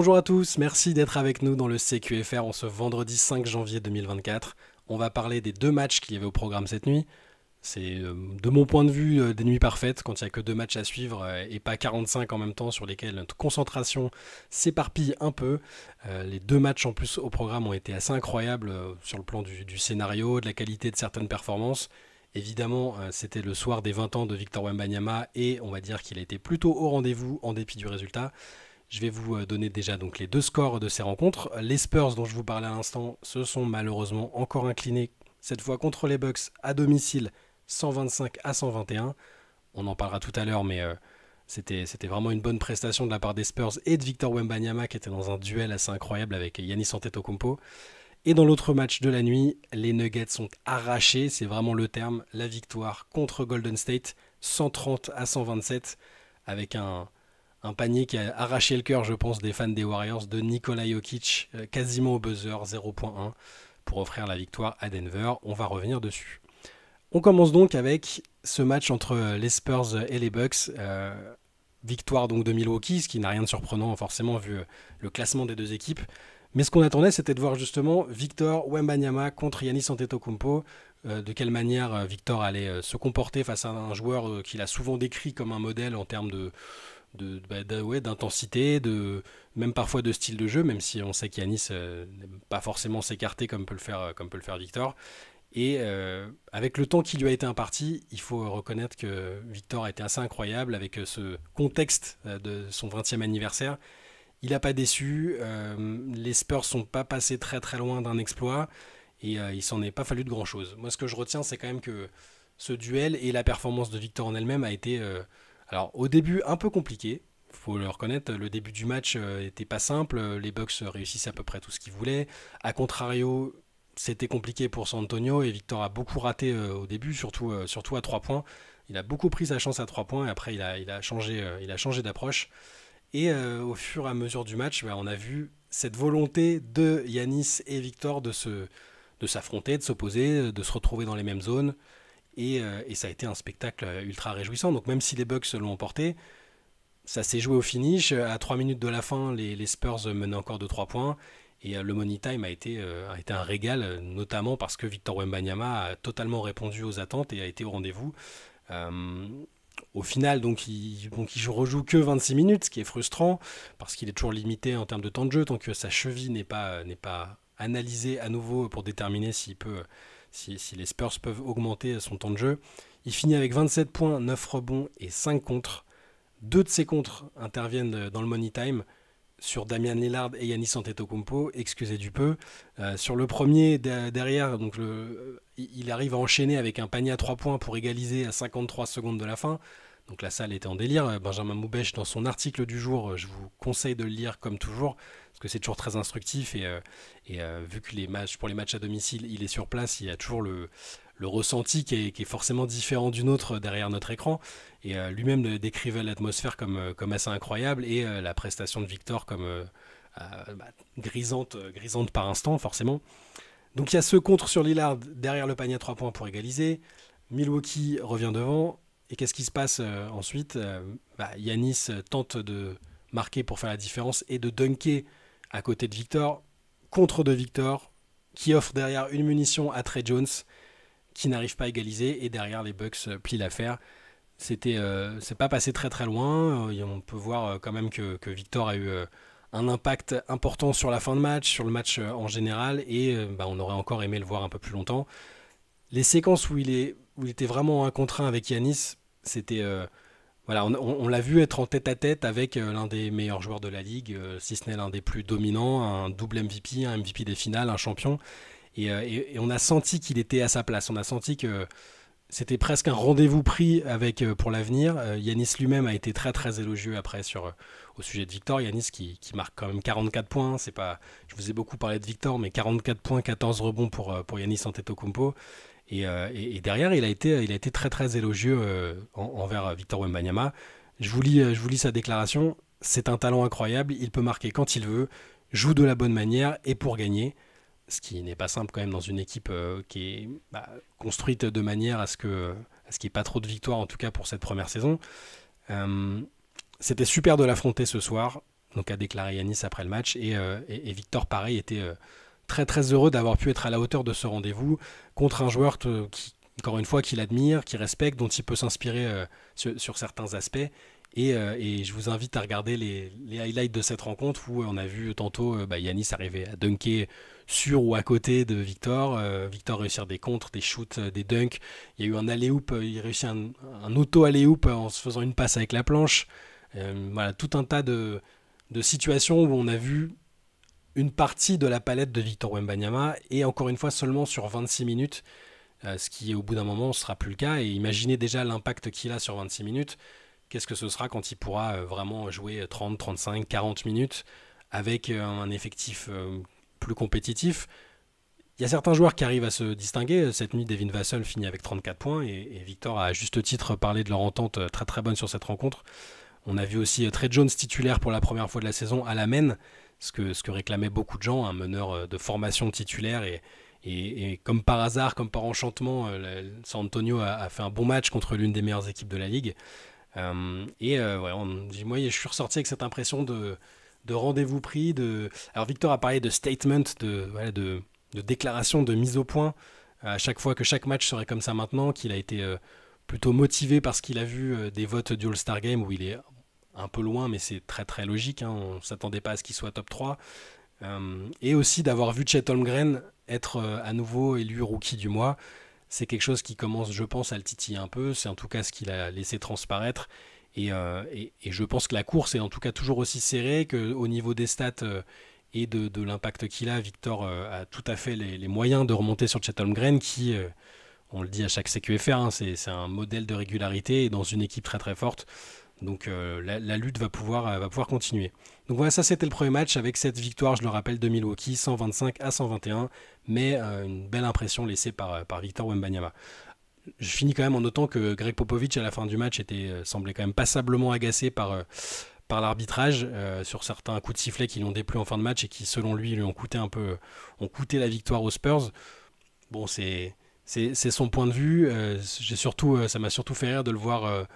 Bonjour à tous, merci d'être avec nous dans le CQFR en ce vendredi 5 janvier 2024. On va parler des deux matchs qu'il y avait au programme cette nuit. C'est de mon point de vue des nuits parfaites quand il n'y a que deux matchs à suivre et pas 45 en même temps sur lesquels notre concentration s'éparpille un peu. Les deux matchs en plus au programme ont été assez incroyables sur le plan du scénario, de la qualité de certaines performances. Évidemment, c'était le soir des 20 ans de Victor Wembanyama et on va dire qu'il a été plutôt au rendez-vous en dépit du résultat. Je vais vous donner déjà donc les deux scores de ces rencontres. Les Spurs dont je vous parlais à l'instant se sont malheureusement encore inclinés, cette fois contre les Bucks à domicile 125 à 121. On en parlera tout à l'heure, mais c'était vraiment une bonne prestation de la part des Spurs et de Victor Wembanyama qui était dans un duel assez incroyable avec Giannis Antetokounmpo. Et dans l'autre match de la nuit, les Nuggets sont arrachés, c'est vraiment le terme, la victoire contre Golden State 130 à 127 avec un panier qui a arraché le cœur, je pense, des fans des Warriors de Nikola Jokic, quasiment au buzzer, 0.1, pour offrir la victoire à Denver. On va revenir dessus. On commence donc avec ce match entre les Spurs et les Bucks. Victoire donc de Milwaukee, ce qui n'a rien de surprenant forcément vu le classement des deux équipes. Mais ce qu'on attendait, c'était de voir justement Victor Wembanyama contre Giannis Antetokounmpo. De quelle manière Victor allait se comporter face à un joueur qu'il a souvent décrit comme un modèle en termes d'intensité, même parfois de style de jeu, même si on sait qu'Yanis n'aime pas forcément s'écarter comme peut le faire Victor. Et avec le temps qui lui a été imparti, il faut reconnaître que Victor a été assez incroyable avec ce contexte de son 20e anniversaire. Il n'a pas déçu, les Spurs sont pas passés très très loin d'un exploit et il s'en est pas fallu de grand chose. Moi ce que je retiens c'est quand même que ce duel et la performance de Victor en elle-même a été alors au début un peu compliqué. Il faut le reconnaître, le début du match était pas simple, les Bucks réussissaient à peu près tout ce qu'ils voulaient. A contrario, c'était compliqué pour San Antonio et Victor a beaucoup raté au début, surtout à 3 points. Il a beaucoup pris sa chance à 3 points et après il a changé d'approche. Et au fur et à mesure du match, on a vu cette volonté de Yanis et Victor de s'affronter, de s'opposer, de se retrouver dans les mêmes zones. Et ça a été un spectacle ultra réjouissant. Donc même si les Bucks l'ont emporté, ça s'est joué au finish. À 3 minutes de la fin, les Spurs menaient encore de 3 points. Et le money time a été un régal, notamment parce que Victor Wembanyama a totalement répondu aux attentes et a été au rendez-vous. Euh, Au final, donc il rejoue que 26 minutes, ce qui est frustrant, parce qu'il est toujours limité en termes de temps de jeu, tant que sa cheville n'est pas analysée à nouveau pour déterminer si les Spurs peuvent augmenter son temps de jeu. Il finit avec 27 points, 9 rebonds et 5 contres. Deux de ces contres interviennent dans le money time sur Damian Lillard et Giannis Antetokounmpo, excusez du peu. Sur le premier derrière, il arrive à enchaîner avec un panier à 3 points pour égaliser à 53 secondes de la fin. Donc la salle était en délire. Benjamin Moubèche, dans son article du jour, je vous conseille de le lire comme toujours, parce que c'est toujours très instructif. Vu que pour les matchs à domicile, il est sur place, il y a toujours le ressenti qui est forcément différent du nôtre derrière notre écran. Et lui-même décrivait l'atmosphère comme assez incroyable et la prestation de Victor comme grisante par instant, forcément. Donc il y a ce contre sur Lillard derrière le panier à 3 points pour égaliser. Milwaukee revient devant. Et qu'est-ce qui se passe ensuite Yanis tente de marquer pour faire la différence et de dunker à côté de Victor. Contre de Victor, qui offre derrière une munition à Trey Jones, qui n'arrive pas à égaliser. Et derrière, les Bucks plient l'affaire. C'est pas passé très très loin. On peut voir quand même que Victor a eu un impact important sur la fin de match, sur le match en général. Et on aurait encore aimé le voir un peu plus longtemps. Les séquences où il était vraiment un contre un avec Yanis, c'était voilà, on l'a vu être en tête à tête avec l'un des meilleurs joueurs de la ligue, si ce n'est l'un des plus dominants, un double MVP, un MVP des finales, un champion. Et on a senti qu'il était à sa place. On a senti que c'était presque un rendez-vous pris pour l'avenir. Yanis lui-même a été très très élogieux après au sujet de Victor. Yanis qui marque quand même 44 points. C'est pas, je vous ai beaucoup parlé de Victor, mais 44 points, 14 rebonds pour Yanis Antetokounmpo. Et derrière, il a été très très élogieux envers Victor Wembanyama. Je vous lis sa déclaration. C'est un talent incroyable. Il peut marquer quand il veut, joue de la bonne manière et pour gagner. Ce qui n'est pas simple quand même dans une équipe qui est construite de manière à ce qu'il n'y ait pas trop de victoires, en tout cas pour cette première saison. C'était super de l'affronter ce soir. donc a déclaré Yanis après le match. Et Victor, pareil, était très très heureux d'avoir pu être à la hauteur de ce rendez-vous contre un joueur qui, encore une fois, qu'il admire, qu'il respecte, dont il peut s'inspirer sur certains aspects. Et je vous invite à regarder les highlights de cette rencontre où on a vu tantôt Yanis arriver à dunker sur ou à côté de Victor. Victor réussir des contres, des shoots, des dunks. Il y a eu un alley-oop, il réussit un auto-alley-oop en se faisant une passe avec la planche. Voilà, tout un tas de situations où on a vu une partie de la palette de Victor Wembanyama et encore une fois seulement sur 26 minutes, ce qui au bout d'un moment ne sera plus le cas. Et imaginez déjà l'impact qu'il a sur 26 minutes. Qu'est-ce que ce sera quand il pourra vraiment jouer 30, 35, 40 minutes avec un effectif plus compétitif. Il y a certains joueurs qui arrivent à se distinguer. Cette nuit, Devin Vassell finit avec 34 points et Victor a à juste titre parlé de leur entente très très bonne sur cette rencontre. On a vu aussi Trey Jones titulaire pour la première fois de la saison à la main, ce que réclamaient beaucoup de gens, un meneur de formation titulaire. Et comme par hasard, comme par enchantement, San Antonio a fait un bon match contre l'une des meilleures équipes de la ligue. Moi, je suis ressorti avec cette impression de rendez-vous pris. Alors, Victor a parlé de statement, de déclaration, de mise au point. À chaque fois que chaque match serait comme ça maintenant, qu'il a été plutôt motivé parce qu'il a vu des votes du All-Star Game où il est un peu loin, mais c'est très très logique. On ne s'attendait pas à ce qu'il soit top 3. Et aussi d'avoir vu Chet Holmgren être à nouveau élu rookie du mois. C'est quelque chose qui commence, je pense, à le titiller un peu. C'est en tout cas ce qu'il a laissé transparaître. Et je pense que la course est en tout cas toujours aussi serrée, qu'au niveau des stats et de l'impact qu'il a, Victor a tout à fait les moyens de remonter sur Chet Holmgren qui, on le dit à chaque CQFR, c'est un modèle de régularité et dans une équipe très très forte. Donc la lutte va pouvoir continuer. Donc voilà, ça c'était le premier match avec cette victoire, je le rappelle, de Milwaukee, 125-121, mais une belle impression laissée par Victor Wembanyama. Je finis quand même en notant que Greg Popovich à la fin du match semblait quand même passablement agacé par l'arbitrage sur certains coups de sifflet qui l'ont déplu en fin de match et qui selon lui ont coûté la victoire aux Spurs. Bon, c'est son point de vue. Ça m'a surtout fait rire de le voir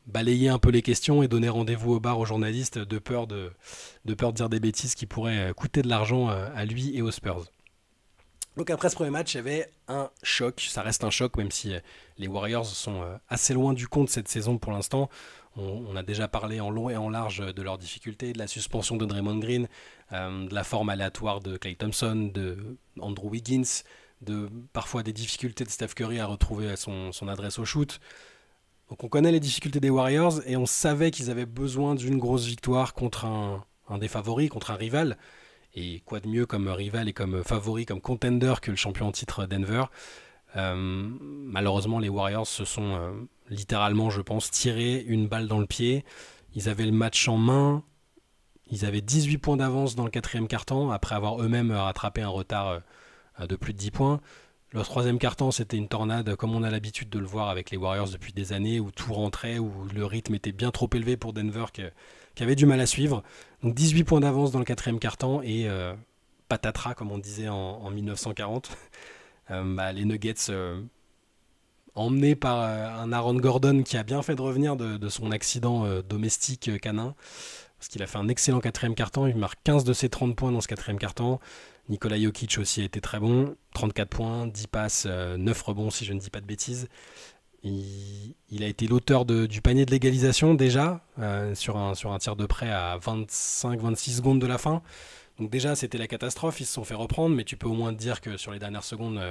balayer un peu les questions et donner rendez-vous au bar aux journalistes de peur de dire des bêtises qui pourraient coûter de l'argent à lui et aux Spurs. Donc après ce premier match, il y avait un choc. Ça reste un choc, même si les Warriors sont assez loin du compte cette saison pour l'instant. On a déjà parlé en long et en large de leurs difficultés, de la suspension de Draymond Green, de la forme aléatoire de Klay Thompson, de Andrew Wiggins, de parfois des difficultés de Steph Curry à retrouver son adresse au shoot. Donc on connaît les difficultés des Warriors et on savait qu'ils avaient besoin d'une grosse victoire contre un des favoris, contre un rival. Et quoi de mieux comme rival et comme favori, comme contender que le champion en titre Denver. Malheureusement, les Warriors se sont littéralement, je pense, tiré une balle dans le pied. Ils avaient le match en main. Ils avaient 18 points d'avance dans le quatrième quart-temps, après avoir eux-mêmes rattrapé un retard de plus de 10 points. Le troisième quart-temps, c'était une tornade, comme on a l'habitude de le voir avec les Warriors depuis des années, où tout rentrait, où le rythme était bien trop élevé pour Denver, qui avait du mal à suivre. Donc 18 points d'avance dans le quatrième quart-temps, et patatras, comme on disait en 1940. Les Nuggets, emmenés par un Aaron Gordon qui a bien fait de revenir de son accident domestique canin, parce qu'il a fait un excellent quatrième quart-temps, il marque 15 de ses 30 points dans ce quatrième quart-temps. Nikola Jokic aussi a été très bon, 34 points, 10 passes, 9 rebonds si je ne dis pas de bêtises. Il a été l'auteur du panier de l'égalisation déjà, sur un tir de près à 25-26 secondes de la fin. Donc déjà c'était la catastrophe, ils se sont fait reprendre, mais tu peux au moins te dire que sur les dernières secondes,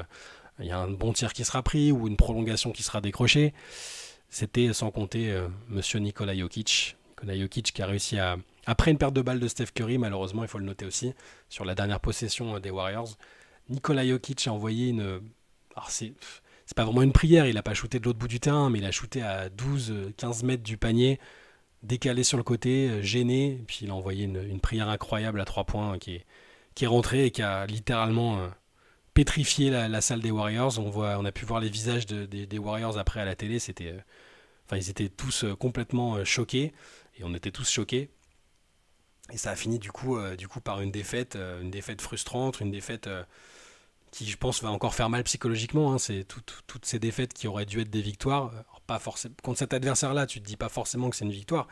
il y a un bon tir qui sera pris ou une prolongation qui sera décrochée. C'était sans compter monsieur Nikola Jokic. Nikola Jokic qui a réussi après une perte de balle de Steph Curry, malheureusement, il faut le noter aussi, sur la dernière possession des Warriors, Nikola Jokic a envoyé alors c'est pas vraiment une prière, il n'a pas shooté de l'autre bout du terrain, mais il a shooté à 12-15 mètres du panier, décalé sur le côté, gêné, puis il a envoyé une prière incroyable à 3 points qui est rentrée et qui a littéralement pétrifié la salle des Warriors. On a pu voir les visages des Warriors après à la télé, ils étaient tous complètement choqués, et on était tous choqués. Et ça a fini du coup par une défaite frustrante, une défaite qui, je pense, va encore faire mal psychologiquement. C'est toutes ces défaites qui auraient dû être des victoires. Alors, pas forcément contre cet adversaire-là, tu te dis pas forcément que c'est une victoire,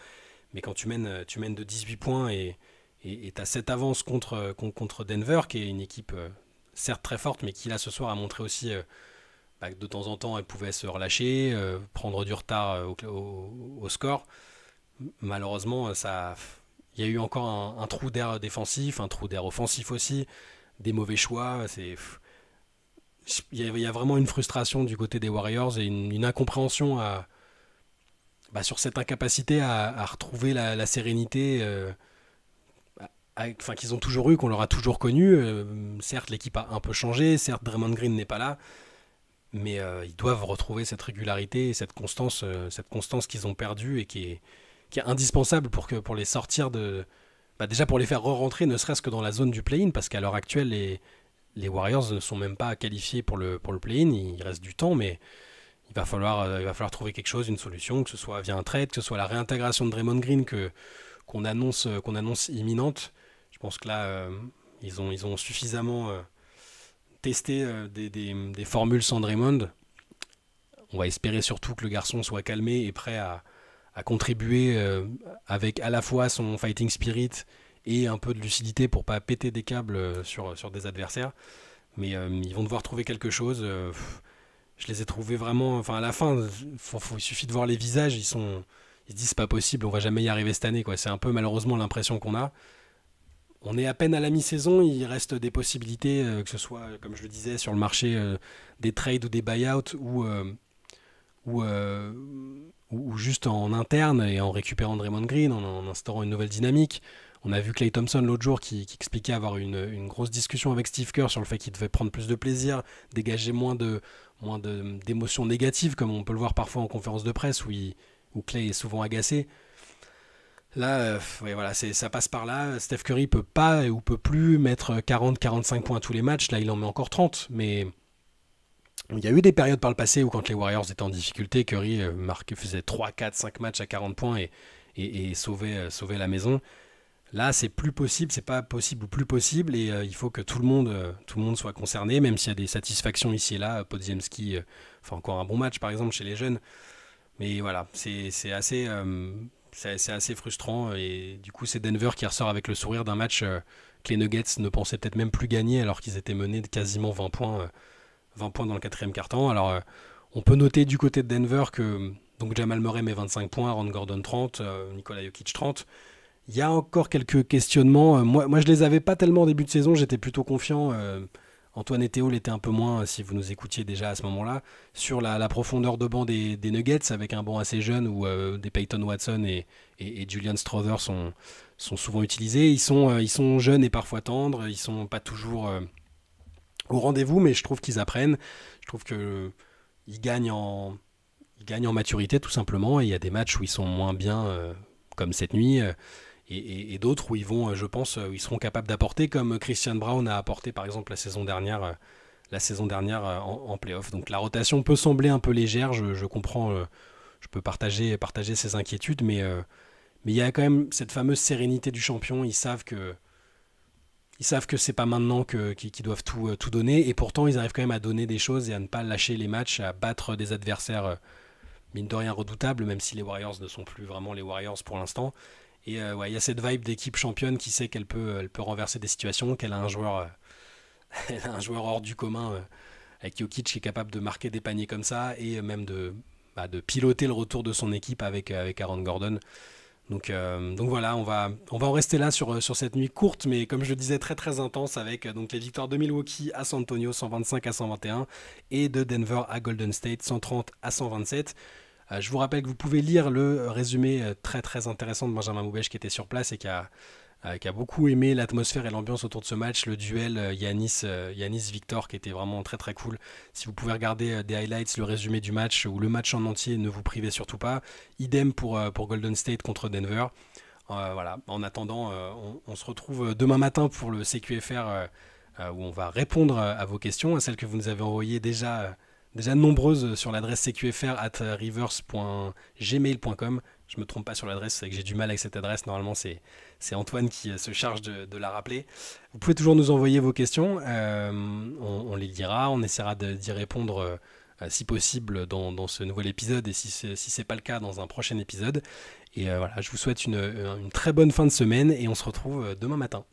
Mais quand tu mènes de 18 points et tu as cette avance contre Denver, qui est une équipe certes très forte, mais qui là ce soir a montré aussi que de temps en temps elle pouvait se relâcher, prendre du retard au score. Malheureusement, il y a eu encore un trou d'air défensif, un trou d'air offensif aussi, des mauvais choix. Il y a vraiment une frustration du côté des Warriors et une incompréhension sur cette incapacité à retrouver la sérénité enfin, qu'ils ont toujours eu, qu'on leur a toujours connu. Certes, l'équipe a un peu changé, certes, Draymond Green n'est pas là, mais ils doivent retrouver cette régularité et cette constance qu'ils ont perdue et qui est indispensable pour les sortir déjà pour les faire re-rentrer, ne serait-ce que dans la zone du play-in, parce qu'à l'heure actuelle, les Warriors ne sont même pas qualifiés pour le play-in, il reste du temps, mais il va falloir trouver quelque chose, une solution, que ce soit via un trade, que ce soit la réintégration de Draymond Green qu'on annonce imminente. Je pense que là, ils ont suffisamment testé des formules sans Draymond. On va espérer surtout que le garçon soit calmé et prêt à contribuer avec à la fois son fighting spirit et un peu de lucidité pour pas péter des câbles sur des adversaires. Mais ils vont devoir trouver quelque chose. Je les ai trouvés vraiment. Enfin, à la fin, il suffit de voir les visages. Ils se disent c'est pas possible, on va jamais y arriver cette année, quoi. C'est un peu malheureusement l'impression qu'on a. On est à peine à la mi-saison, il reste des possibilités, que ce soit, comme je le disais, sur le marché des trades ou des buyouts ou, euh, ou juste en interne et en récupérant Draymond Green, en instaurant une nouvelle dynamique. On a vu Klay Thompson l'autre jour qui expliquait avoir une grosse discussion avec Steve Kerr sur le fait qu'il devait prendre plus de plaisir, dégager d'émotions négatives, comme on peut le voir parfois en conférence de presse où Klay est souvent agacé. Là, ouais, voilà, ça passe par là. Steph Curry peut pas ou peut plus mettre 40-45 points à tous les matchs. Là, il en met encore 30. Mais il y a eu des périodes par le passé où, quand les Warriors étaient en difficulté, Curry faisait 3, 4, 5 matchs à 40 points et sauvait la maison. Là, c'est plus possible, c'est pas possible ou plus possible. Et il faut que tout le monde soit concerné, même s'il y a des satisfactions ici et là. Podziemski fait encore un bon match, par exemple, chez les jeunes. Mais voilà, c'est assez frustrant et du coup c'est Denver qui ressort avec le sourire d'un match que les Nuggets ne pensaient peut-être même plus gagner alors qu'ils étaient menés de quasiment 20 points dans le quatrième quart-temps. Alors on peut noter du côté de Denver que donc Jamal Murray met 25 points, Aaron Gordon 30, Nikola Jokic 30. Il y a encore quelques questionnements. Moi je les avais pas tellement en début de saison, j'étais plutôt confiant. Antoine et Théo l'étaient un peu moins, si vous nous écoutiez déjà à ce moment-là, sur la profondeur de banc des Nuggets, avec un banc assez jeune où des Peyton Watson et Julian Strother sont souvent utilisés. Ils sont jeunes et parfois tendres, ils sont pas toujours au rendez-vous, mais je trouve qu'ils apprennent. Je trouve qu'ils gagnent en maturité tout simplement, et il y a des matchs où ils sont moins bien, comme cette nuit. Et d'autres où ils vont, je pense, où ils seront capables d'apporter, comme Christian Brown a apporté par exemple la saison dernière en playoff. Donc la rotation peut sembler un peu légère, je comprends, je peux partager ces inquiétudes, mais il y a quand même cette fameuse sérénité du champion. Ils savent que c'est pas maintenant qu'ils doivent tout donner, et pourtant ils arrivent quand même à donner des choses et à ne pas lâcher les matchs, à battre des adversaires mine de rien redoutables, même si les Warriors ne sont plus vraiment les Warriors pour l'instant. Et ouais, il y a cette vibe d'équipe championne qui sait qu'elle peut renverser des situations, qu'elle a un joueur, elle a un joueur hors du commun avec Jokic qui est capable de marquer des paniers comme ça et même de piloter le retour de son équipe avec Aaron Gordon. Donc voilà, on va en rester là sur cette nuit courte, mais comme je le disais, très très intense, avec donc les victoires de Milwaukee à San Antonio 125-121 et de Denver à Golden State 130-127. Je vous rappelle que vous pouvez lire le résumé très très intéressant de Benjamin Moubèche qui était sur place et qui a beaucoup aimé l'atmosphère et l'ambiance autour de ce match, le duel Yanis-Victor qui était vraiment très très cool. Si vous pouvez regarder des highlights, le résumé du match ou le match en entier, ne vous privez surtout pas. Idem pour Golden State contre Denver. Voilà. En attendant, on se retrouve demain matin pour le CQFR où on va répondre à vos questions, à celles que vous nous avez envoyées déjà nombreuses sur l'adresse cqfr@rivers.gmail.com. Je me trompe pas sur l'adresse, c'est que j'ai du mal avec cette adresse. Normalement, c'est Antoine qui se charge de la rappeler. Vous pouvez toujours nous envoyer vos questions. On les lira, on essaiera d'y répondre si possible dans ce nouvel épisode, et si c'est pas le cas, dans un prochain épisode. Et voilà, je vous souhaite une très bonne fin de semaine, et on se retrouve demain matin.